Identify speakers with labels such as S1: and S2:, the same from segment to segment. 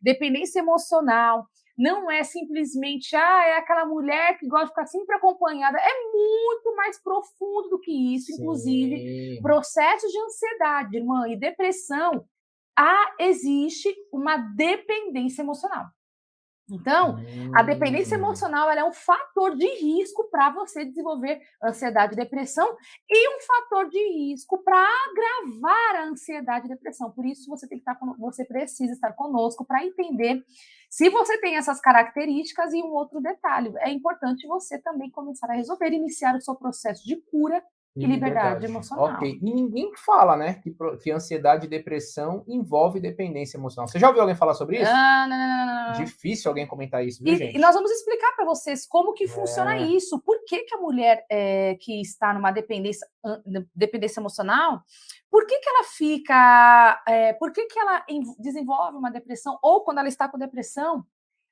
S1: Dependência emocional não é simplesmente, é aquela mulher que gosta de ficar sempre acompanhada. É muito mais profundo do que isso, inclusive
S2: Sim.
S1: processos de ansiedade, irmã, e depressão. Existe uma dependência emocional. Então, a dependência
S2: Hum.
S1: emocional ela é um fator de risco para você desenvolver ansiedade e depressão e um fator de risco para agravar a ansiedade e depressão. Por isso, você precisa estar conosco para entender se você tem essas características e um outro detalhe. É importante você também começar a resolver, iniciar o seu processo de cura
S2: E
S1: e liberdade
S2: liberdade.
S1: emocional.
S2: Ok. E ninguém fala, né, que ansiedade e depressão envolve dependência emocional. Você já ouviu alguém falar sobre isso?
S1: Ah, não, não, não, não, não.
S2: Difícil alguém comentar isso, viu,
S1: E nós
S2: gente?
S1: vamos explicar para vocês como que funciona
S2: É.
S1: isso. Por que, que a mulher que está numa dependência emocional, por que, que ela fica. Por que, que ela desenvolve uma depressão? Ou quando ela está com depressão,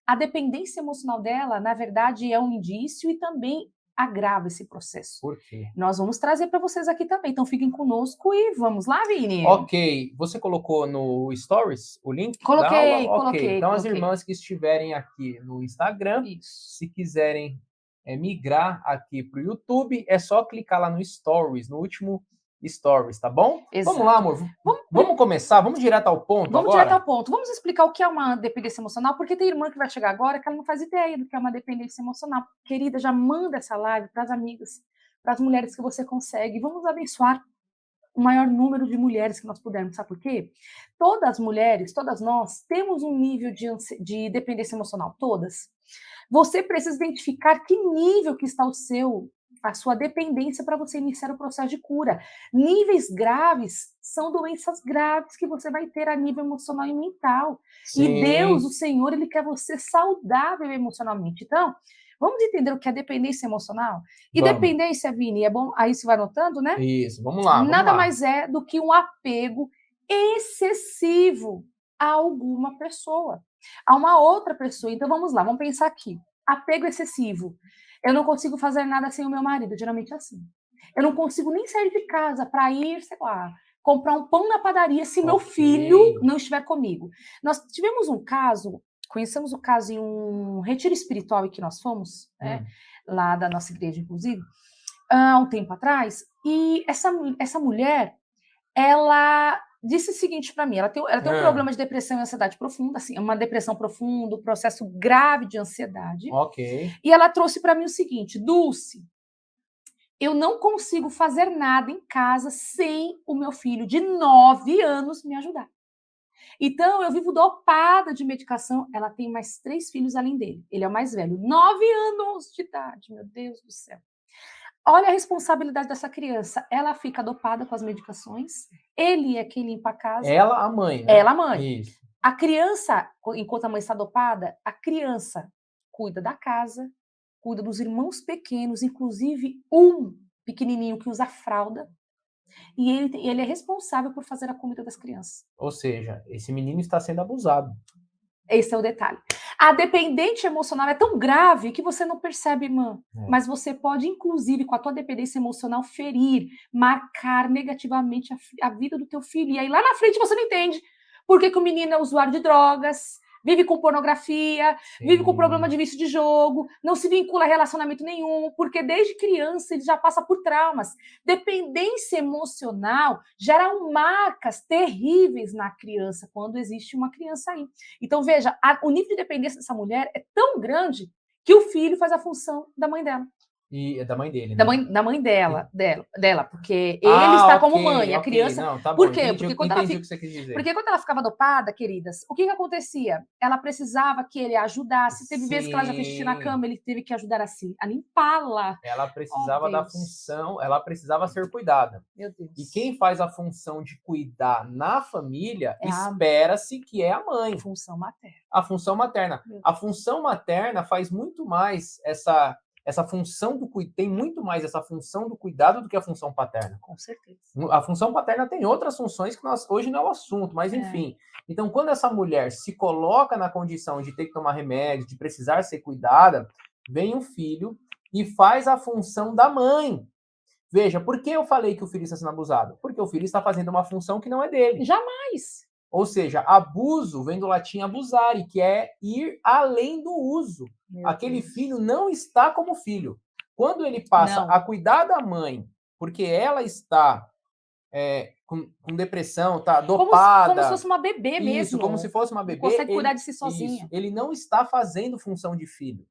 S1: a dependência emocional dela, na verdade, é um indício e também agrava esse processo.
S2: Por quê?
S1: Nós vamos trazer para vocês aqui também. Então fiquem conosco e vamos lá, Vini.
S2: Ok. Você colocou no Stories o link da aula?
S1: Coloquei,
S2: Ok.
S1: coloquei,
S2: Então, as
S1: coloquei.
S2: irmãs que estiverem aqui no Instagram,
S1: Isso.
S2: se quiserem migrar aqui para o YouTube, é só clicar lá no Stories, no último Stories, tá bom? Vamos lá,
S1: Exato.
S2: amor.
S1: Vamos,
S2: Vamos começar? Vamos direto ao ponto
S1: Vamos direto
S2: agora?
S1: ao ponto. Vamos explicar o que é uma dependência emocional, porque tem irmã que vai chegar agora que ela não faz ideia do que é uma dependência emocional. Querida, já manda essa live para as amigas, para as mulheres que você consegue. Vamos abençoar o maior número de mulheres que nós pudermos. Sabe por quê? Todas as mulheres, todas nós, temos um nível de dependência emocional. Todas. Você precisa identificar que nível que está a sua dependência para você iniciar o processo de cura. Níveis graves são doenças graves que você vai ter a nível emocional e mental. E Deus,
S2: Sim.
S1: o Senhor, ele quer você saudável emocionalmente. Então, vamos entender o que é dependência emocional? E
S2: Vamos.
S1: dependência, Vini, é bom, aí você vai anotando, né?
S2: Isso. Vamos lá, vamos
S1: Nada
S2: lá.
S1: mais é do que um apego excessivo a alguma pessoa, a uma outra pessoa. Então vamos lá, vamos pensar aqui. Apego excessivo. Eu não consigo fazer nada sem o meu marido, geralmente é assim. Eu não consigo nem sair de casa para ir, sei lá, comprar um pão na padaria se meu
S2: Ok.
S1: filho não estiver comigo. Nós tivemos um caso, conhecemos o caso em um retiro espiritual em que nós fomos, né,
S2: Hum.
S1: lá da nossa igreja, inclusive, há um tempo atrás, e essa mulher, ela disse o seguinte para mim, ela tem um
S2: Ah,
S1: problema de depressão e ansiedade profunda, assim, uma depressão profunda, um processo grave de ansiedade,
S2: ok.
S1: e ela trouxe para mim o seguinte: Dulce, eu não consigo fazer nada em casa sem o meu filho de 9 anos me ajudar. Então, eu vivo dopada de medicação. Ela tem mais 3 filhos além dele. Ele é o mais velho, 9 anos de idade, meu Deus do céu. Olha a responsabilidade dessa criança. Ela fica dopada com as medicações, ele é quem limpa a casa,
S2: Ela, a mãe, né?
S1: ela a mãe.
S2: Isso.
S1: A criança, enquanto a mãe está dopada, a criança cuida da casa, cuida dos irmãos pequenos, inclusive um pequenininho que usa fralda, e ele é responsável por fazer a comida das crianças.
S2: Ou seja, esse menino está sendo abusado.
S1: Esse é o detalhe. A dependência emocional é tão grave que você não percebe, irmã.
S2: É.
S1: Mas você pode, inclusive, com a tua dependência emocional, ferir, marcar negativamente a vida do teu filho. E aí, lá na frente, você não entende por que o menino é usuário de drogas, vive com pornografia, vive com problema
S2: Sim.
S1: de vício de jogo, não se vincula a relacionamento nenhum, porque desde criança ele já passa por traumas. Dependência emocional gera marcas terríveis na criança, quando existe uma criança aí. Então, veja, o nível de dependência dessa mulher é tão grande que o filho faz a função da mãe dela.
S2: E é da mãe dele,
S1: Da
S2: né?
S1: mãe, da mãe
S2: E-
S1: dela, porque ele
S2: Ah,
S1: está como
S2: ok,
S1: mãe, a
S2: ok.
S1: criança.
S2: Não, tá
S1: Por
S2: bom.
S1: quê?
S2: Entendi, entendi o que você quis dizer.
S1: Porque quando ela ficava dopada, queridas, o que que acontecia? Ela precisava que ele a ajudasse. Teve vezes que ela já fez xixi na
S2: Sim.
S1: cama, ele teve que ajudar assim, a limpá-la.
S2: Ela
S1: Oh,
S2: precisava da
S1: Deus.
S2: função, ela precisava ser cuidada.
S1: Meu
S2: E
S1: Deus.
S2: quem faz a função de cuidar na família,
S1: É a
S2: espera-se que é a mãe.
S1: função materna.
S2: A função materna.
S1: Meu
S2: A
S1: Deus.
S2: função materna faz muito mais essa função do tem muito mais essa função do cuidado do que a função paterna.
S1: Com certeza.
S2: A função paterna tem outras funções que hoje não é o assunto, mas
S1: É.
S2: enfim. Então, quando essa mulher se coloca na condição de ter que tomar remédio, de precisar ser cuidada, vem o filho e faz a função da mãe. Veja, por que eu falei que o filho está sendo abusado? Porque o filho está fazendo uma função que não é dele.
S1: Jamais.
S2: Ou seja, abuso vem do latim abusare, que é ir além do uso.
S1: Meu
S2: Aquele
S1: Deus.
S2: filho não está como filho. Quando ele passa
S1: Não.
S2: a cuidar da mãe, porque ela está com depressão, tá
S1: Como se
S2: dopada,
S1: fosse uma bebê
S2: isso,
S1: mesmo.
S2: como se fosse uma
S1: Não
S2: bebê,
S1: consegue cuidar de si sozinha.
S2: ele não está fazendo função de filho.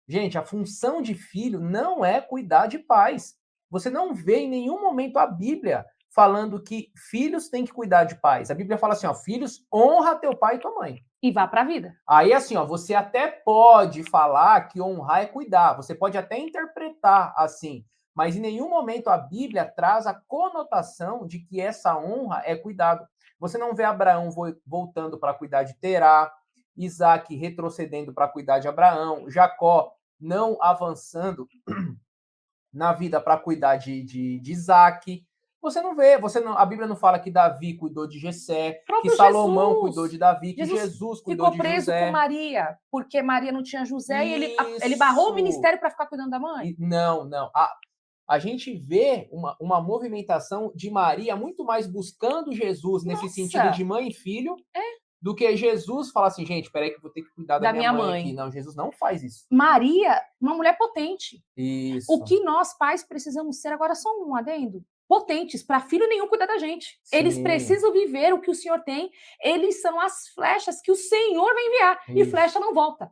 S2: Gente, a função de filho não é cuidar de pais. Você não vê em nenhum momento a Bíblia falando que filhos têm que cuidar de pais. A Bíblia fala assim, ó, filhos, honra teu pai e tua mãe.
S1: E vá para a vida.
S2: Aí, assim, ó, você até pode falar que honrar é cuidar. Você pode até interpretar assim. Mas em nenhum momento a Bíblia traz a conotação de que essa honra é cuidado. Você não vê Abraão voltando para cuidar de Terá, Isaac retrocedendo para cuidar de Abraão, Jacó não avançando na vida para cuidar de Isaac. Você não vê, a Bíblia não fala que Davi cuidou de Jessé, que Salomão
S1: Jesus.
S2: cuidou de Davi, que Jesus cuidou de
S1: preso
S2: José.
S1: com Maria, porque Maria não tinha José e ele barrou o ministério para ficar cuidando da mãe.
S2: Não. A gente vê uma movimentação de Maria muito mais buscando Jesus nesse sentido de mãe e filho, do que Jesus falar assim, gente, peraí que eu vou ter que cuidar da minha mãe aqui. Não, Jesus não faz isso.
S1: Maria, uma mulher potente.
S2: Isso.
S1: O que nós pais precisamos ser, agora só um adendo, potentes, para filho nenhum cuidar da gente. Sim. Eles precisam viver o que o Senhor tem, eles são as flechas que o Senhor vai enviar, isso. E flecha não volta.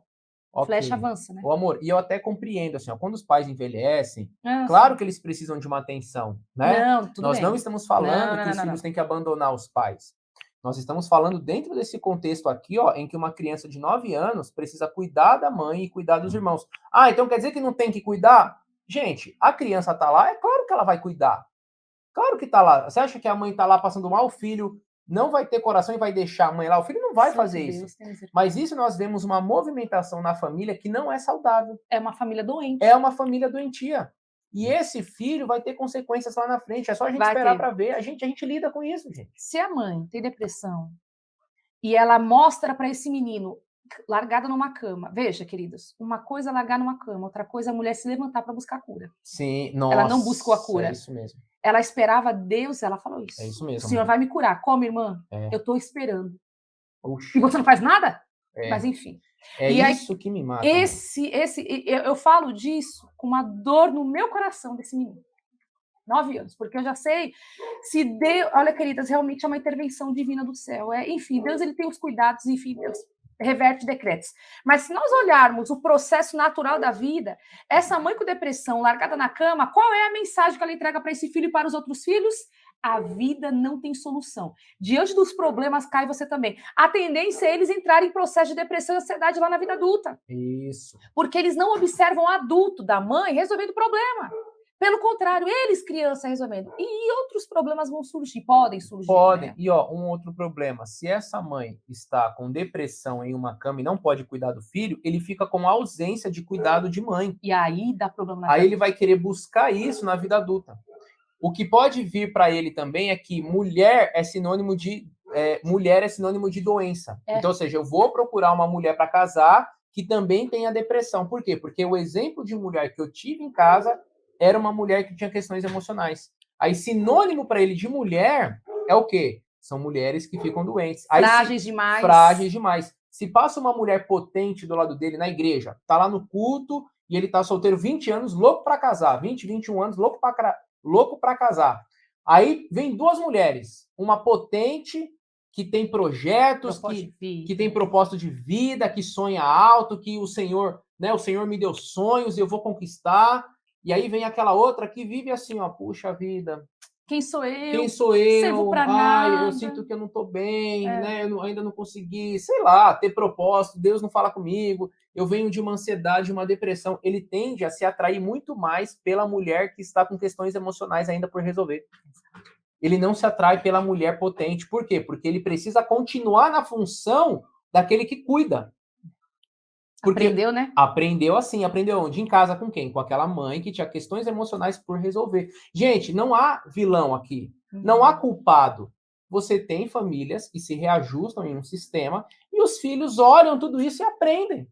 S1: Okay. Flecha avança, né?
S2: O amor, e eu até compreendo, assim, ó, quando os pais envelhecem, claro que eles precisam de uma atenção, né?
S1: Não, tudo
S2: Nós
S1: bem.
S2: Não estamos falando que os filhos têm que abandonar os pais. Nós estamos falando dentro desse contexto aqui, ó, em que uma criança de 9 anos precisa cuidar da mãe e cuidar dos irmãos. Ah, então quer dizer que não tem que cuidar? Gente, a criança tá lá, é claro que ela vai cuidar. Claro que tá lá. Você acha que a mãe tá lá passando mal, o filho não vai ter coração e vai deixar a mãe lá? O filho não vai fazer isso. Mas isso nós vemos uma movimentação na família que não é saudável.
S1: É uma família doente.
S2: É uma família doentia. E esse filho vai ter consequências lá na frente. É só a gente esperar para ver. A gente lida com isso, gente.
S1: Se a mãe tem depressão e ela mostra para esse menino largada numa cama. Veja, queridos, uma coisa é largar numa cama, outra coisa é a mulher se levantar para buscar a cura.
S2: Sim, nossa.
S1: Ela não buscou a cura.
S2: É isso mesmo.
S1: Ela esperava Deus, ela falou isso.
S2: É isso mesmo.
S1: O Senhor vai me curar. Como, irmã? Eu estou esperando.
S2: Oxi.
S1: E você não faz nada? Mas enfim.
S2: Isso que me mata.
S1: Eu falo disso com uma dor no meu coração desse menino. 9 anos, porque eu já sei se Deus... Olha, queridas, realmente é uma intervenção divina do céu. Enfim, Deus ele tem os cuidados, enfim, Deus reverte decretos. Mas se nós olharmos o processo natural da vida, essa mãe com depressão, largada na cama, qual é a mensagem que ela entrega para esse filho e para os outros filhos? A vida não tem solução. Diante dos problemas, cai você também. A tendência é eles entrarem em processo de depressão e ansiedade lá na vida adulta.
S2: Isso.
S1: Porque eles não observam o adulto da mãe resolvendo o problema. Pelo contrário, eles, criança, resolvendo. E outros problemas vão surgir, podem surgir.
S2: Podem.
S1: Né?
S2: E, ó, um outro problema. Se essa mãe está com depressão em uma cama e não pode cuidar do filho, ele fica com ausência de cuidado de mãe.
S1: E aí dá problema na
S2: vida.
S1: Aí
S2: ele vai querer buscar isso na vida adulta. O que pode vir para ele também é que mulher é sinônimo de doença. Então, ou seja, eu vou procurar uma mulher para casar que também tenha depressão. Por quê? Porque o exemplo de mulher que eu tive em casa era uma mulher que tinha questões emocionais. Aí, sinônimo para ele de mulher é o quê? São mulheres que ficam doentes. Aí,
S1: frágeis demais.
S2: Frágeis demais. Se passa uma mulher potente do lado dele na igreja, tá lá no culto e ele tá solteiro 20 anos, louco para casar. 20, 21 anos, louco para casar. Aí vem duas mulheres. Uma potente, que tem projetos, que tem propósito de vida, que sonha alto, que o Senhor me deu sonhos e eu vou conquistar. E aí vem aquela outra que vive assim, ó, puxa vida.
S1: Quem sou eu?
S2: Quem sou eu?
S1: Servo pra nada.
S2: Eu sinto que eu não tô bem, né? Eu ainda não consegui, sei lá, ter propósito. Deus não fala comigo. Eu venho de uma ansiedade, uma depressão. Ele tende a se atrair muito mais pela mulher que está com questões emocionais ainda por resolver. Ele não se atrai pela mulher potente. Por quê? Porque ele precisa continuar na função daquele que cuida. Porque
S1: aprendeu, né?
S2: Aprendeu assim, aprendeu onde? Em casa com quem? Com aquela mãe que tinha questões emocionais por resolver. Gente, não há vilão aqui, não há culpado. Você tem famílias que se reajustam em um sistema e os filhos olham tudo isso e aprendem.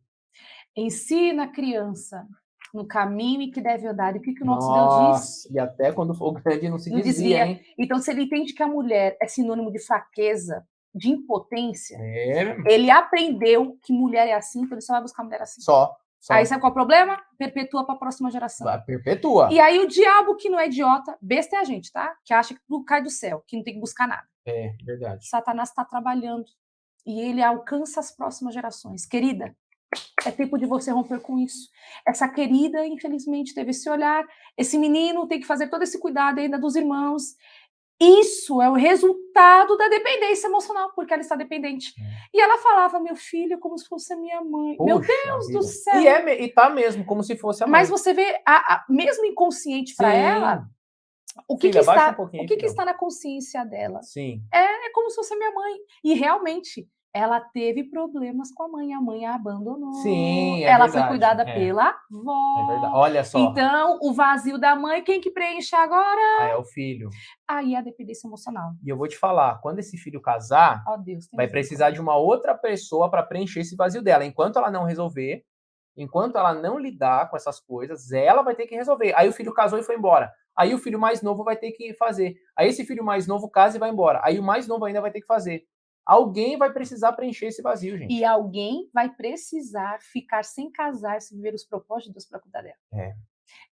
S1: Ensina a criança no caminho que deve andar. E o que o nosso Deus diz?
S2: E até quando for grande não se desvia, hein?
S1: Então, se ele entende que a mulher é sinônimo de fraqueza, de impotência,
S2: É,
S1: ele aprendeu que mulher é assim, então ele só vai buscar mulher assim.
S2: só.
S1: Aí sabe qual é o problema? Perpetua para a próxima geração.
S2: Perpetua.
S1: E aí o diabo que não é idiota, besta é a gente, tá? Que acha que tudo cai do céu, que não tem que buscar nada.
S2: É, verdade.
S1: Satanás está trabalhando e ele alcança as próximas gerações. Querida, é tempo de você romper com isso. Essa querida, infelizmente, teve esse olhar. Esse menino tem que fazer todo esse cuidado ainda dos irmãos. Isso é o resultado da dependência emocional, porque ela está dependente. E ela falava, meu filho, como se fosse a minha mãe. Meu
S2: Puxa
S1: Deus
S2: vida.
S1: do céu!
S2: E tá mesmo, como se fosse a mãe.
S1: Mas você vê, mesmo inconsciente para
S2: Sim.
S1: ela, o que,
S2: Filha,
S1: que
S2: abaixa
S1: está,
S2: um pouquinho
S1: o que,
S2: aí,
S1: que
S2: filhão.
S1: está na consciência dela?
S2: Sim.
S1: É como se fosse a minha mãe. E realmente, ela teve problemas com a mãe a abandonou.
S2: Sim, é
S1: ela
S2: verdade.
S1: foi cuidada
S2: É.
S1: pela
S2: É verdade.
S1: avó.
S2: Olha só.
S1: Então, o vazio da mãe, quem que preenche agora?
S2: É o filho.
S1: Aí a dependência emocional.
S2: E eu vou te falar, quando esse filho casar,
S1: Ó Deus, tem
S2: vai precisar de uma outra pessoa para preencher esse vazio dela. Enquanto ela não resolver, enquanto ela não lidar com essas coisas, ela vai ter que resolver. Aí o filho casou e foi embora. Aí o filho mais novo vai ter que fazer. Aí esse filho mais novo casa e vai embora. Aí o mais novo ainda vai ter que fazer. Alguém vai precisar preencher esse vazio, gente.
S1: E alguém vai precisar ficar sem casar, se viver os propósitos de Deus para cuidar dela.
S2: É.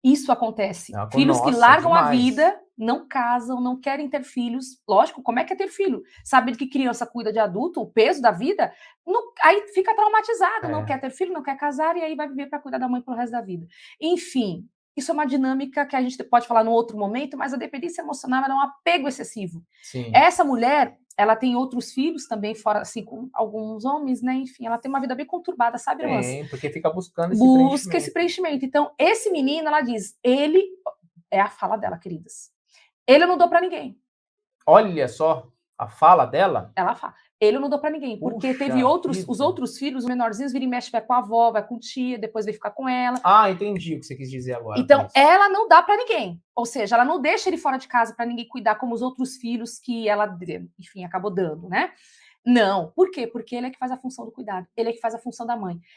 S1: Isso acontece.
S2: Nossa,
S1: Filhos que largam
S2: demais.
S1: a vida, não casam, não querem ter filhos. Lógico, como é que é ter filho? Sabendo que criança cuida de adulto, o peso da vida, aí fica traumatizado, não quer ter filho, não quer casar, e aí vai viver para cuidar da mãe pro resto da vida. Enfim, isso é uma dinâmica que a gente pode falar num outro momento, mas a dependência emocional é um apego excessivo.
S2: Sim.
S1: Essa mulher, ela tem outros filhos também, fora assim, com alguns homens, né? Enfim, ela tem uma vida bem conturbada, sabe, irmãs?
S2: Tem, porque fica buscando esse
S1: Busca
S2: preenchimento.
S1: esse preenchimento. Então, esse menino, ela diz, ele é a fala dela, queridas. Ele eu não dou para ninguém.
S2: Olha só a fala dela.
S1: Ela fala, ele eu não dou para ninguém, porque
S2: Puxa
S1: teve
S2: vida.
S1: os outros filhos, os menorzinhos, vira e mexe, vai com a avó, vai com tia, depois vem ficar com ela.
S2: Ah, entendi o que você quis dizer agora.
S1: Então, ela não dá para ninguém. Ou seja, ela não deixa ele fora de casa para ninguém cuidar como os outros filhos que ela, enfim, acabou dando, né? Não. Por quê? Porque ele é que faz a função do cuidado. Ele é que faz a função da mãe.